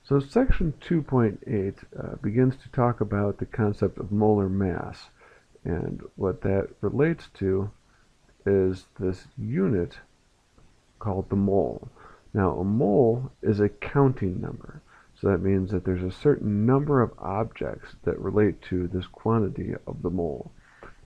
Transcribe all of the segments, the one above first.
So section 2.8 begins to talk about the concept of molar mass, and what that relates to is this unit called the mole. Now, a mole is a counting number, so that means that there's a certain number of objects that relate to this quantity of the mole.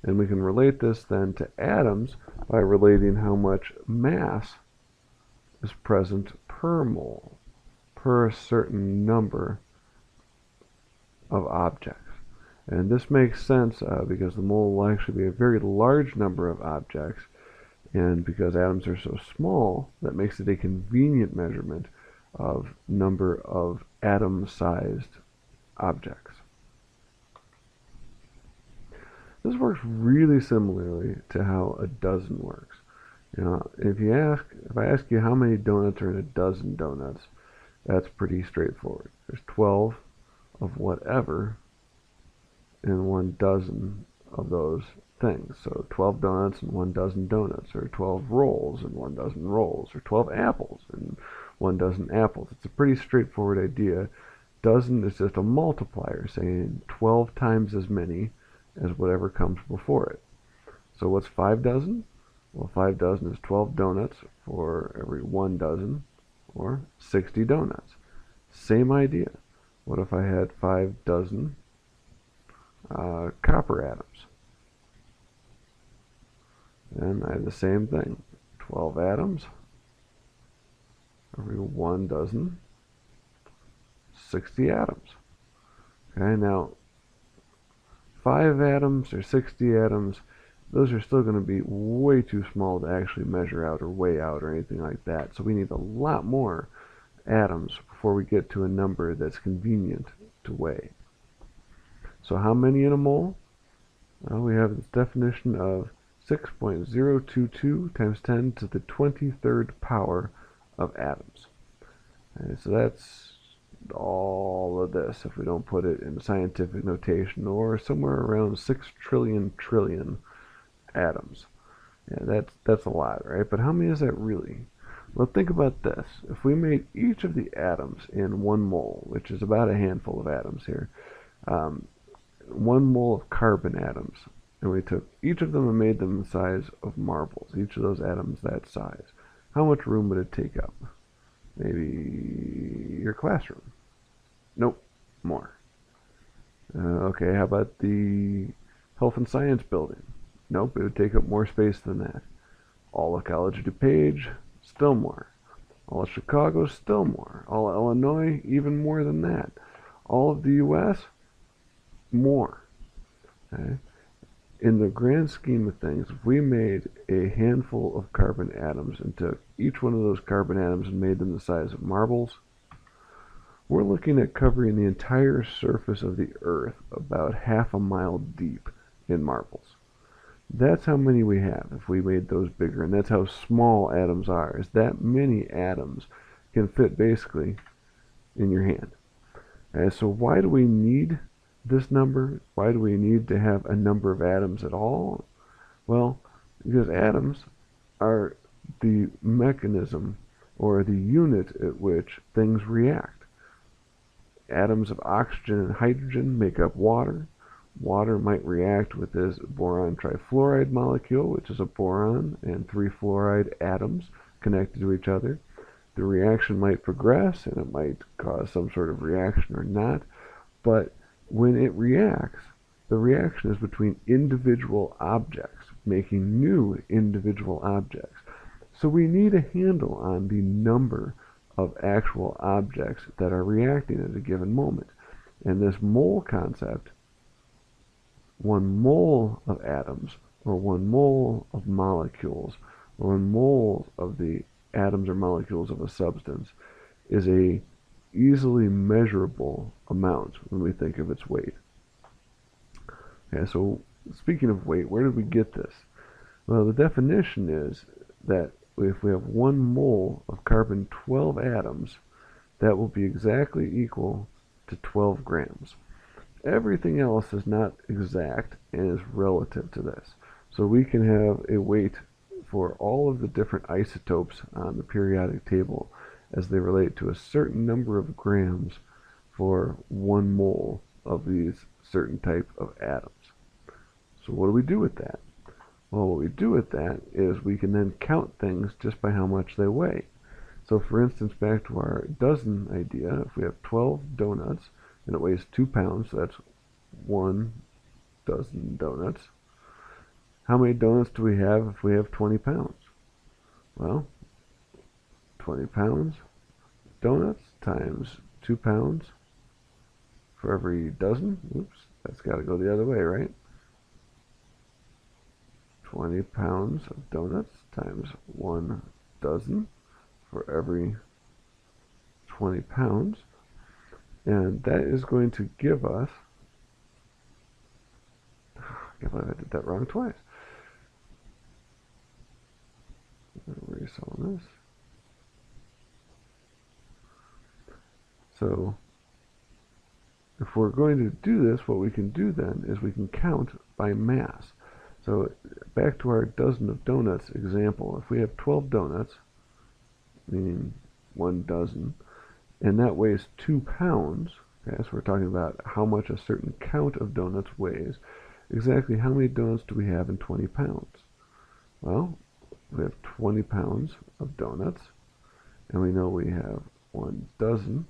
And we can relate this then to atoms by relating how much mass is present per mole, per a certain number of objects. And this makes sense because the mole will actually be a very large number of objects, and because atoms are so small, that makes it a convenient measurement of number of atom-sized objects. This works really similarly to how a dozen works. You know, if I ask you how many donuts are in a dozen donuts, that's pretty straightforward. There's 12 of whatever in 1 dozen of those things. So 12 donuts and 1 dozen donuts, or 12 rolls and 1 dozen rolls, or 12 apples and 1 dozen apples. It's a pretty straightforward idea. Dozen is just a multiplier, saying 12 times as many as whatever comes before it. So what's 5 dozen? Well, 5 dozen is 12 donuts for every 1 dozen, or 60 donuts. Same idea. What if I had 5 dozen copper atoms? And I had the same thing. 12 atoms, every 1 dozen, 60 atoms. Okay, now 5 atoms or 60 atoms, those are still going to be way too small to actually measure out or weigh out or anything like that. So we need a lot more atoms before we get to a number that's convenient to weigh. So how many in a mole? Well, we have this definition of 6.022 times 10 to the 23rd power of atoms. And so that's all of this if we don't put it in scientific notation, or somewhere around 6 trillion atoms. Yeah, that's a lot, right? But how many is that really? Well, think about this. If we made each of the atoms in 1 mole, which is about a handful of atoms here, 1 mole of carbon atoms, and we took each of them and made them the size of marbles, each of those atoms that size, how much room would it take up? Maybe your classroom. Nope, more. Okay, how about the health and science building? Nope, it would take up more space than that. All of College DuPage, still more. All of Chicago, still more. All of Illinois, even more than that. All of the US, more. Okay? In the grand scheme of things, if we made a handful of carbon atoms and took each one of those carbon atoms and made them the size of marbles, we're looking at covering the entire surface of the Earth about half a mile deep in marbles. That's how many we have if we made those bigger, and that's how small atoms are, is that many atoms can fit basically in your hand. And so why do we need this number? Why do we need to have a number of atoms at all? Well, because atoms are the mechanism or the unit at which things react. Atoms of oxygen and hydrogen make up water. Water might react with this boron trifluoride molecule, which is a boron and 3 fluoride atoms connected to each other. The reaction might progress, and it might cause some sort of reaction or not, but when it reacts, the reaction is between individual objects, making new individual objects. So we need a handle on the number of actual objects that are reacting at a given moment. And this mole concept, 1 mole of atoms, or 1 mole of molecules, or 1 mole of the atoms or molecules of a substance, is a easily measurable amount when we think of its weight. Okay, so speaking of weight, where did we get this? Well, the definition is that if we have 1 mole of carbon-12 atoms, that will be exactly equal to 12 grams. Everything else is not exact and is relative to this. So we can have a weight for all of the different isotopes on the periodic table, as they relate to a certain number of grams for 1 mole of these certain type of atoms. So what do we do with that? Well, what we do with that is we can then count things just by how much they weigh. So for instance, back to our dozen idea, if we have 12 donuts and it weighs 2 pounds, so that's 1 dozen donuts. How many donuts do we have if we have 20 pounds? Well, 20 pounds donuts times 2 pounds for every dozen. Oops, that's got to go the other way, right? 20 pounds of donuts times 1 dozen for every 20 pounds. And that is going to give us, I can't believe I did that wrong twice. Erase all this. So if we're going to do this, what we can do then is we can count by mass. So back to our dozen of donuts example, if we have 12 donuts, meaning 1 dozen, and that weighs 2 pounds, okay, so we're talking about how much a certain count of donuts weighs, exactly how many donuts do we have in 20 pounds? Well, we have 20 pounds of donuts, and we know we have 1 dozen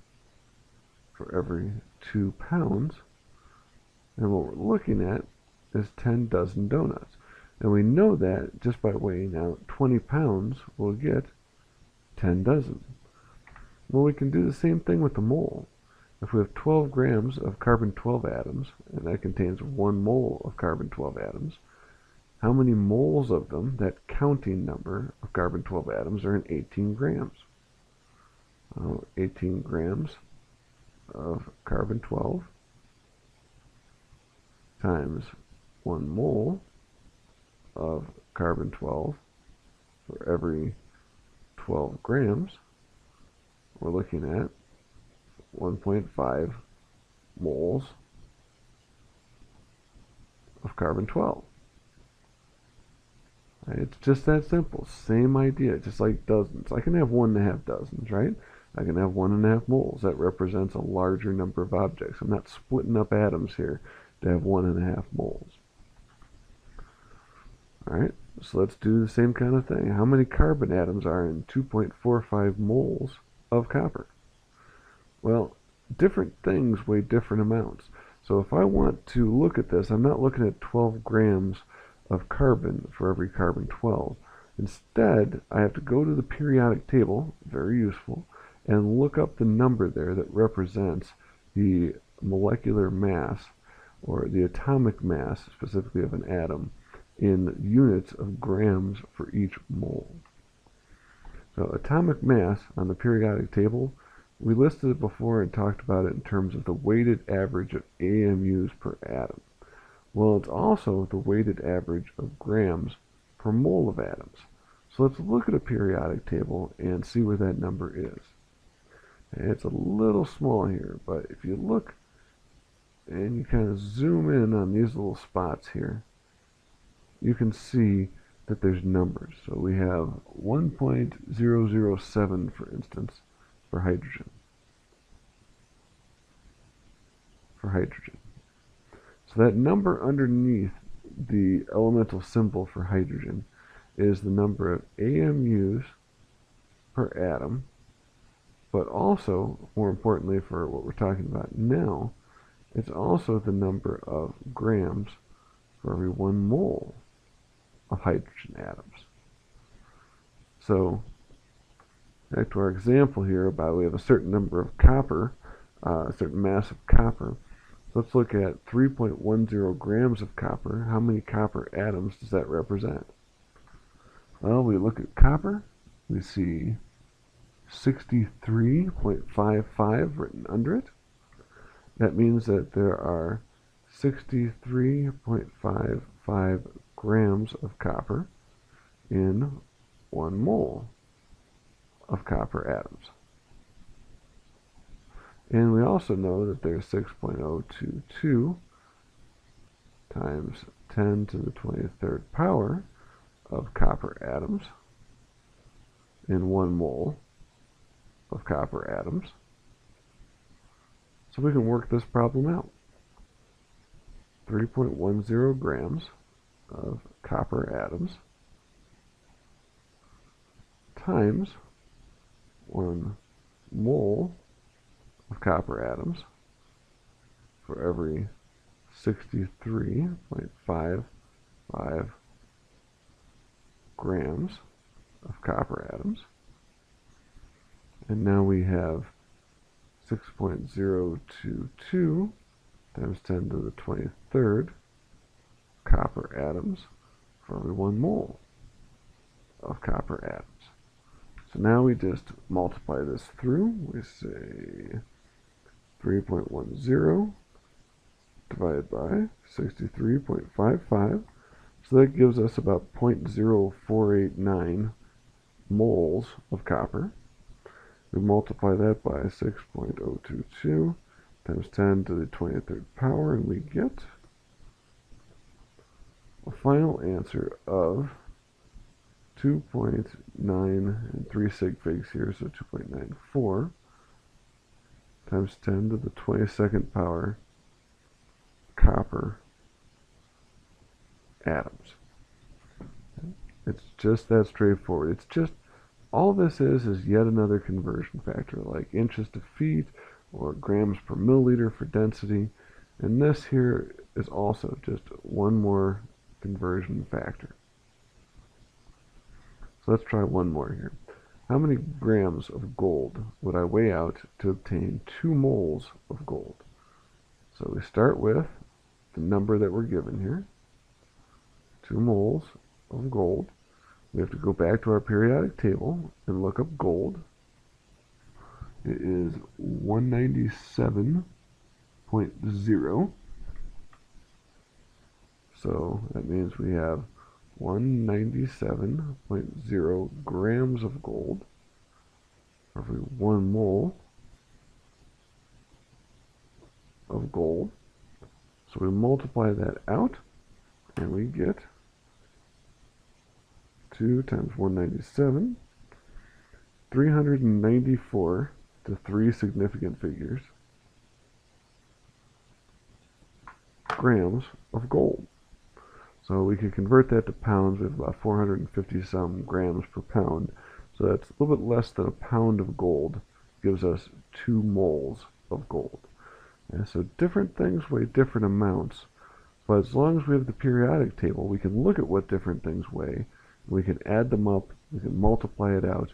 for every 2 pounds, and what we're looking at is 10 dozen donuts. And we know that just by weighing out 20 pounds, we'll get 10 dozen. Well, we can do the same thing with the mole. If we have 12 grams of carbon-12 atoms, and that contains 1 mole of carbon-12 atoms, how many moles of them, that counting number of carbon-12 atoms, are in 18 grams? 18 grams of carbon-12 times 1 mole of carbon-12 for every 12 grams, we're looking at 1.5 moles of carbon-12. Right? It's just that simple. Same idea, just like dozens. I can have 1.5 dozens, right? I can have 1.5 moles. That represents a larger number of objects. I'm not splitting up atoms here to have 1.5 moles. Alright, so let's do the same kind of thing. How many carbon atoms are in 2.45 moles of copper? Well, different things weigh different amounts. So if I want to look at this, I'm not looking at 12 grams of carbon for every carbon-12. Instead, I have to go to the periodic table, very useful, and look up the number there that represents the molecular mass, or the atomic mass, specifically of an atom, in units of grams for each mole. So atomic mass on the periodic table, we listed it before and talked about it in terms of the weighted average of AMUs per atom. Well, it's also the weighted average of grams per mole of atoms. So let's look at a periodic table and see where that number is. And it's a little small here, but if you look and you kind of zoom in on these little spots here, you can see that there's numbers. So we have 1.007, for instance, for hydrogen. So that number underneath the elemental symbol for hydrogen is the number of AMUs per atom, but also, more importantly for what we're talking about now, it's also the number of grams for every 1 mole of hydrogen atoms. So, back to our example here about we have a certain number of copper, a certain mass of copper. So let's look at 3.10 grams of copper. How many copper atoms does that represent? Well, we look at copper, we see 63.55 written under it. That means that there are 63.55 grams of copper in 1 mole of copper atoms. And we also know that there's 6.022 times 10 to the 23rd power of copper atoms in 1 mole of copper atoms. So we can work this problem out. 3.10 grams of copper atoms times 1 mole of copper atoms for every 63.55 grams of copper atoms. And now we have 6.022 times 10 to the 23rd copper atoms for every 1 mole of copper atoms. So now we just multiply this through. We say 3.10 divided by 63.55. So that gives us about 0.0489 moles of copper. We multiply that by 6.022 times 10 to the 23rd power, and we get a final answer of 2.9, and 3 sig figs here, so 2.94 times 10 to the 22nd power copper atoms. It's just that straightforward. It's just, all this is yet another conversion factor, like inches to feet or grams per milliliter for density. And this here is also just one more conversion factor. So let's try one more here. How many grams of gold would I weigh out to obtain 2 moles of gold? So we start with the number that we're given here, 2 moles of gold. We have to go back to our periodic table and look up gold. It is 197.0. So that means we have 197.0 grams of gold for every 1 mole of gold. So we multiply that out and we get 2 times 197, 394 to 3 significant figures grams of gold. So we can convert that to pounds. We have about 450 some grams per pound. So that's a little bit less than a pound of gold gives us 2 moles of gold. And so different things weigh different amounts, but as long as we have the periodic table, we can look at what different things weigh. We can add them up, we can multiply it out,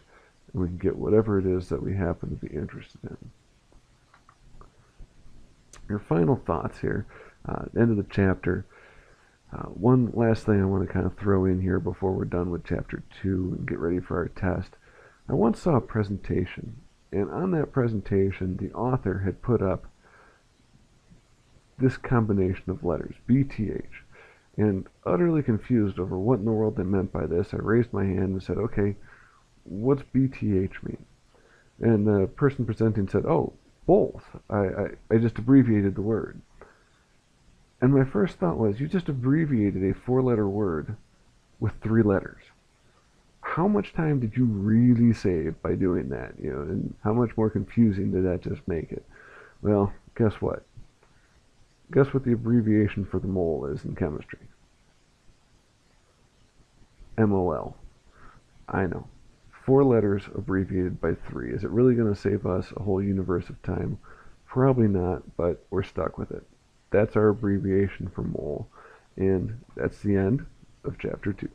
and we can get whatever it is that we happen to be interested in. Your final thoughts here, end of the chapter. One last thing I want to kind of throw in here before we're done with chapter 2 and get ready for our test. I once saw a presentation, and on that presentation, the author had put up this combination of letters, BTH. And utterly confused over what in the world they meant by this, I raised my hand and said, okay, what's BTH mean? And the person presenting said, oh, both. I just abbreviated the word. And my first thought was, you just abbreviated a 4-letter word with 3 letters. How much time did you really save by doing that? You know, and how much more confusing did that just make it? Well, guess what? Guess what the abbreviation for the mole is in chemistry? MOL. I know. 4 letters abbreviated by 3. Is it really going to save us a whole universe of time? Probably not, but we're stuck with it. That's our abbreviation for mole. And that's the end of chapter 2.